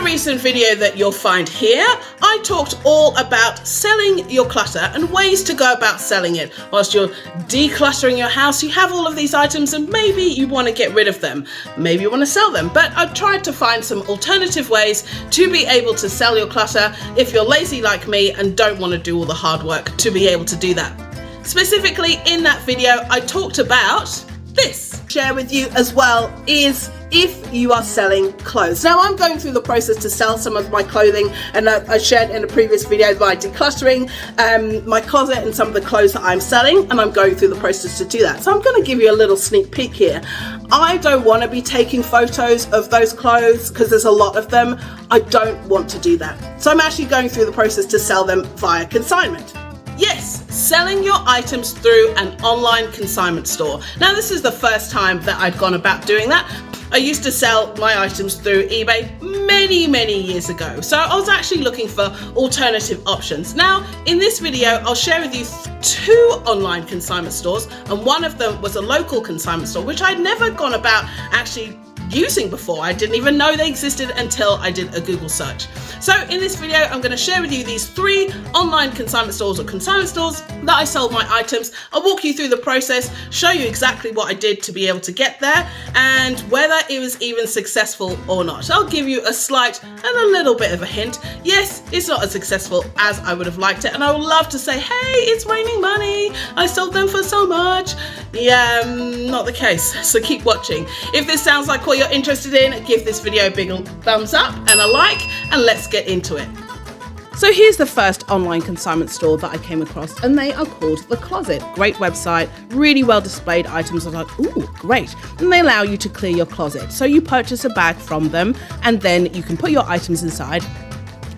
recent video that you'll find here, I talked all about selling your clutter and ways to go about selling it. Whilst you're decluttering your house, you have all of these items and maybe you want to get rid of them. Maybe you want to sell them, but I've tried to find some alternative ways to be able to sell your clutter if you're lazy like me and don't want to do all the hard work to be able to do that. Specifically in that video, I talked about this. Share with you as well is if you are selling clothes. Now I'm going through the process to sell some of my clothing, and I shared in a previous video by decluttering my closet and some of the clothes that I'm selling, and I'm going through the process to do that. So I'm going to give you a little sneak peek here. I don't want to be taking photos of those clothes because there's a lot of them. I don't want to do that. So I'm actually going through the process to sell them via consignment. Yes, selling your items through an online consignment store. Now this is the first time that I'd gone about doing that. I used to sell my items through eBay many years ago. So I was actually looking for alternative options. Now in this video, I'll share with you two online consignment stores, and one of them was a local consignment store, which I'd never gone about actually using before. I didn't even know they existed until I did a Google search. So in this video, I'm going to share with you these three online consignment stores or consignment stores that I sold my items. I'll walk you through the process, show you exactly what I did to be able to get there and whether it was even successful or not. I'll give you a slight and a little bit of a hint. Yes, it's not as successful as I would have liked it, and I would love to say, hey, it's raining money, I sold them for so much. Yeah, not the case, so keep watching. If this sounds like what you're interested in, give this video a big thumbs up and a like, and let's get into it. So here's the first online consignment store that I came across, and they are called The Closet. Great website, really well displayed items. I was like, ooh, great. And they allow you to clear your closet. So you purchase a bag from them, and then you can put your items inside,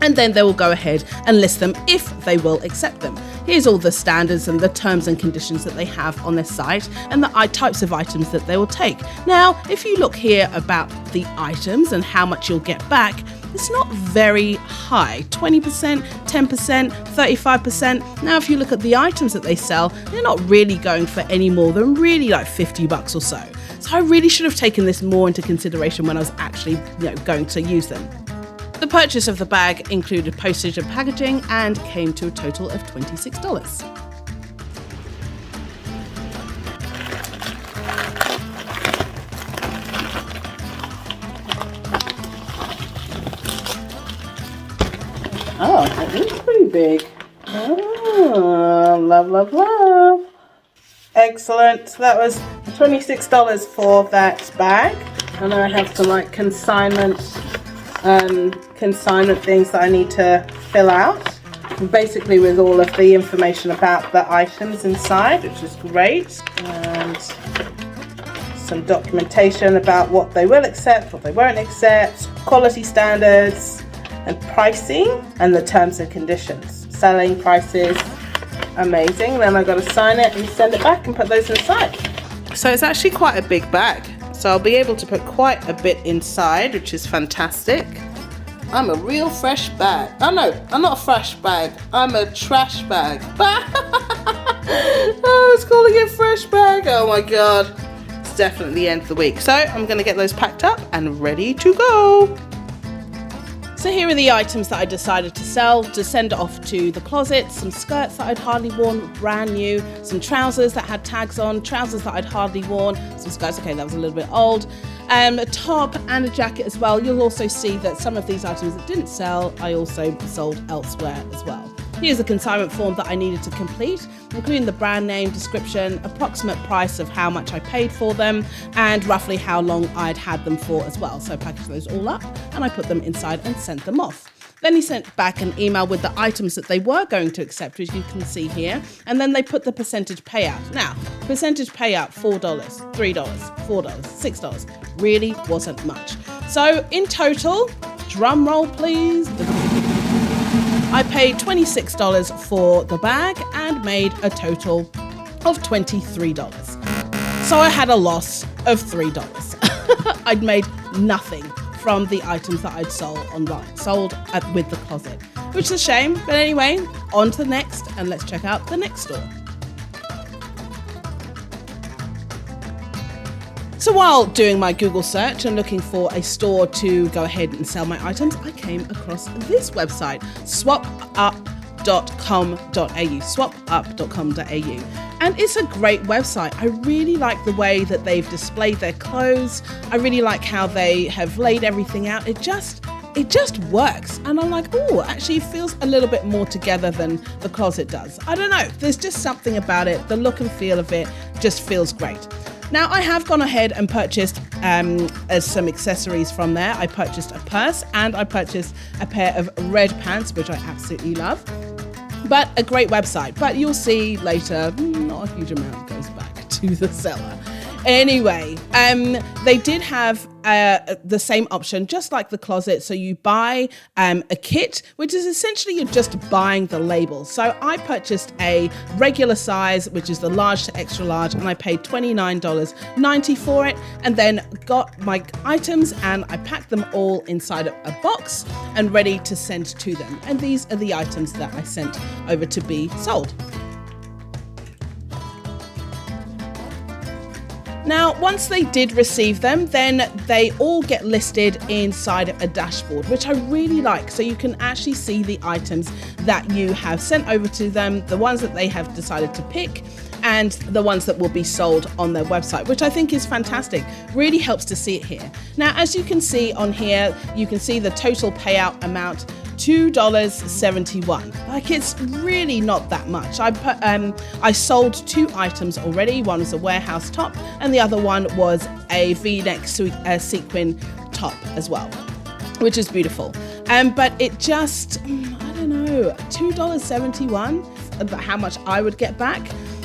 and then they will go ahead and list them if they will accept them. Here's all the standards and the terms and conditions that they have on their site and the types of items that they will take. Now, if you look here about the items and how much you'll get back, it's not very high, 20%, 10%, 35%. Now, if you look at the items that they sell, they're not really going for any more than really like $50 or so. So I really should have taken this more into consideration when I was actually, going to use them. The purchase of the bag included postage and packaging and came to a total of $26. Oh, that is pretty big. Oh, love. Excellent. So that was $26 for that bag. And I have some consignment things that I need to fill out, basically with all of the information about the items inside, which is great, and some documentation about what they will accept, what they won't accept, quality standards and pricing, and the terms and conditions, selling prices. Amazing. Then I've got to sign it and send it back and put those inside. So it's actually quite a big bag, so I'll be able to put quite a bit inside, which is fantastic. I'm a real fresh bag. Oh no, I'm not a fresh bag. I'm a trash bag. Oh, it's calling it fresh bag. Oh my God. It's definitely the end of the week. So I'm going to get those packed up and ready to go. So here are the items that I decided to sell to send off to The Closet. Some skirts that I'd hardly worn, brand new. Some trousers that had tags on, trousers that I'd hardly worn. Some skirts, okay, that was a little bit old. A top and a jacket as well. You'll also see that some of these items that didn't sell, I also sold elsewhere as well. Here's the consignment form that I needed to complete, including the brand name, description, approximate price of how much I paid for them, and roughly how long I'd had them for as well. So I packaged those all up and I put them inside and sent them off. Then he sent back an email with the items that they were going to accept, which you can see here. And then they put the percentage payout. Now, percentage payout, $4, $3, $4, $6, really wasn't much. So in total, drum roll please, I paid $26 for the bag and made a total of $23. So I had a loss of $3. I'd made nothing from the items that I'd sold online, with The Closet, which is a shame. But anyway, on to the next, and let's check out the next store. So while doing my Google search and looking for a store to go ahead and sell my items, I came across this website, swapup.com.au, and it's a great website. I really like the way that they've displayed their clothes. I really like how they have laid everything out. It just works, and I'm like, oh, actually it feels a little bit more together than the closet does. I don't know, there's just something about it. The look and feel of it just feels great. Now, I have gone ahead and purchased some accessories from there. I purchased a purse and I purchased a pair of red pants, which I absolutely love. But a great website. But you'll see later, not a huge amount goes back to the seller. Anyway, they did have the same option, just like the closet. So you buy a kit, which is essentially you're just buying the label. So I purchased a regular size, which is the large to extra large, and I paid $29.90 for it, and then got my items and I packed them all inside a box and ready to send to them. And these are the items that I sent over to be sold. Now, once they did receive them, then they all get listed inside a dashboard, which I really like. So you can actually see the items that you have sent over to them, the ones that they have decided to pick, and the ones that will be sold on their website, which I think is fantastic. Really helps to see it here. Now, as you can see on here, you can see the total payout amount, $2.71. Like, it's really not that much. I sold 2 items already. One was a warehouse top and the other one was a V-neck sequin top as well, which is beautiful. But it just, I don't know, $2.71, how much I would get back.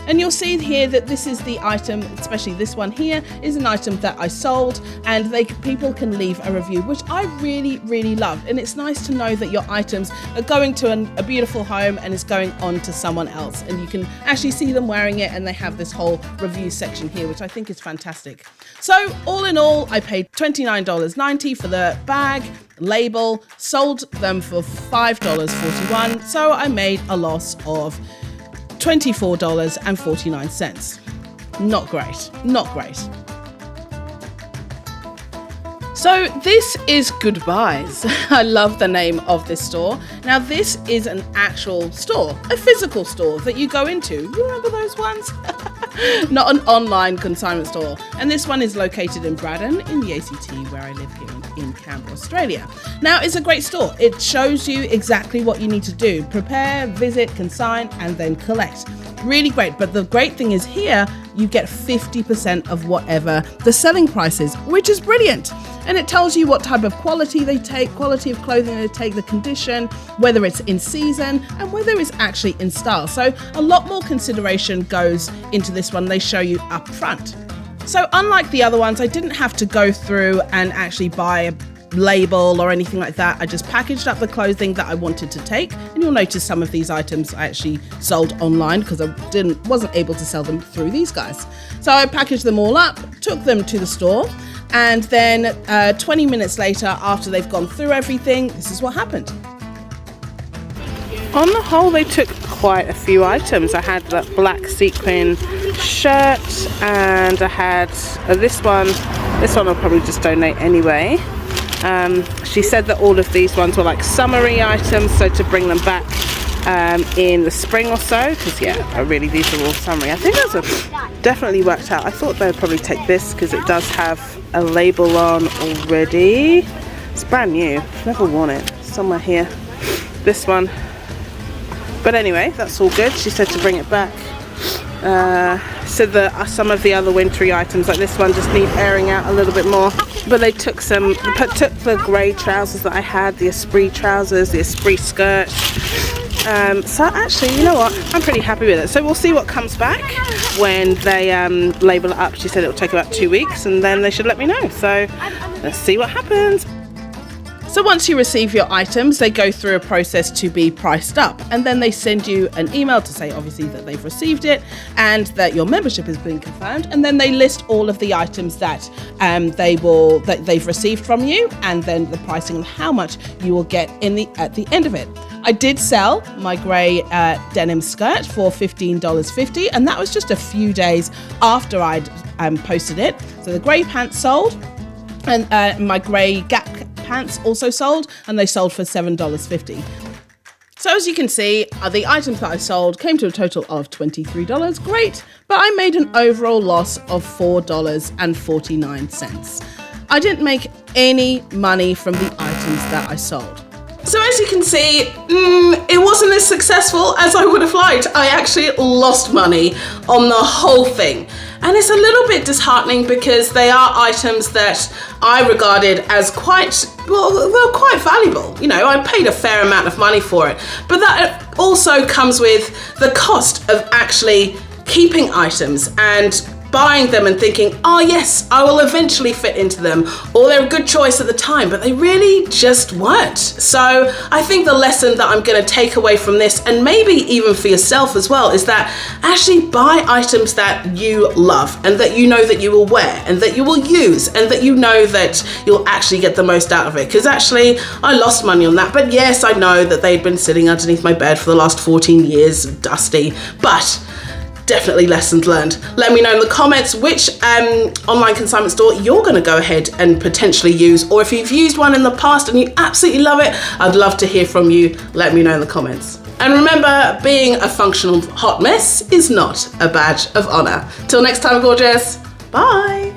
And you'll see here that this is the item, especially this one here, is an item that I sold, and people can leave a review, which I really, really loved. And it's nice to know that your items are going to a beautiful home and it's going on to someone else. And you can actually see them wearing it, and they have this whole review section here, which I think is fantastic. So all in all, I paid $29.90 for the bag, label, sold them for $5.41. So I made a loss of $24.49. Not great, not great. So this is Goodbyes. I love the name of this store. Now this is an actual store, a physical store that you go into. You remember those ones? Not an online consignment store. And this one is located in Braddon in the ACT, where I live here in Canberra, Australia. Now it's a great store. It shows you exactly what you need to do. Prepare, visit, consign, and then collect. Really great. But the great thing is here, you get 50% of whatever the selling price is, which is brilliant. And it tells you what type of quality they take, quality of clothing they take, the condition, whether it's in season, and whether it's actually in style. So a lot more consideration goes into this one. They show you up front. So unlike the other ones, I didn't have to go through and actually buy a label or anything like that. I just packaged up the clothing that I wanted to take, and you'll notice some of these items I actually sold online because I wasn't able to sell them through these guys. So I packaged them all up, took them to the store, and then 20 minutes later, after they've gone through everything, this is what happened. On the whole, they took quite a few items. I had that black sequin shirt, and I had this one. This one I'll probably just donate anyway. She said that all of these ones were like summery items, so to bring them back in the spring or so, because these are all summery. I think those have definitely worked out. I thought they would probably take this because it does have a label on already. It's brand new, I've never worn it. Somewhere here, this one. But anyway, that's all good. She said to bring it back. Said that some of the other wintry items like this one just need airing out a little bit more. But they took the grey trousers that I had, the Esprit trousers, the Esprit skirt. So actually, you know what? I'm pretty happy with it. So we'll see what comes back when they label it up. She said it will take about 2 weeks, and then they should let me know. So let's see what happens. So once you receive your items, they go through a process to be priced up, and then they send you an email to say obviously that they've received it and that your membership has been confirmed, and then they list all of the items that they've received from you, and then the pricing and how much you will get at the end of it. I did sell my grey denim skirt for $15.50, and that was just a few days after I'd posted it. So the grey pants sold, and my grey Gap pants also sold, and they sold for $7.50. So as you can see, the items that I sold came to a total of $23. Great, but I made an overall loss of $4.49. I didn't make any money from the items that I sold. So as you can see, it wasn't as successful as I would have liked. I actually lost money on the whole thing. And it's a little bit disheartening because they are items that I regarded as quite valuable. You know, I paid a fair amount of money for it. But that also comes with the cost of actually keeping items and buying them and thinking, oh yes, I will eventually fit into them, or they're a good choice at the time, but they really just weren't. So I think the lesson that I'm going to take away from this, and maybe even for yourself as well, is that actually buy items that you love and that you know that you will wear and that you will use and that you know that you'll actually get the most out of it. Because actually I lost money on that, but yes, I know that they'd been sitting underneath my bed for the last 14 years, dusty, but definitely lessons learned. Let me know in the comments which online consignment store you're going to go ahead and potentially use, or if you've used one in the past and you absolutely love it, I'd love to hear from you. Let me know in the comments. And remember, being a functional hot mess is not a badge of honor. Till next time, gorgeous. Bye.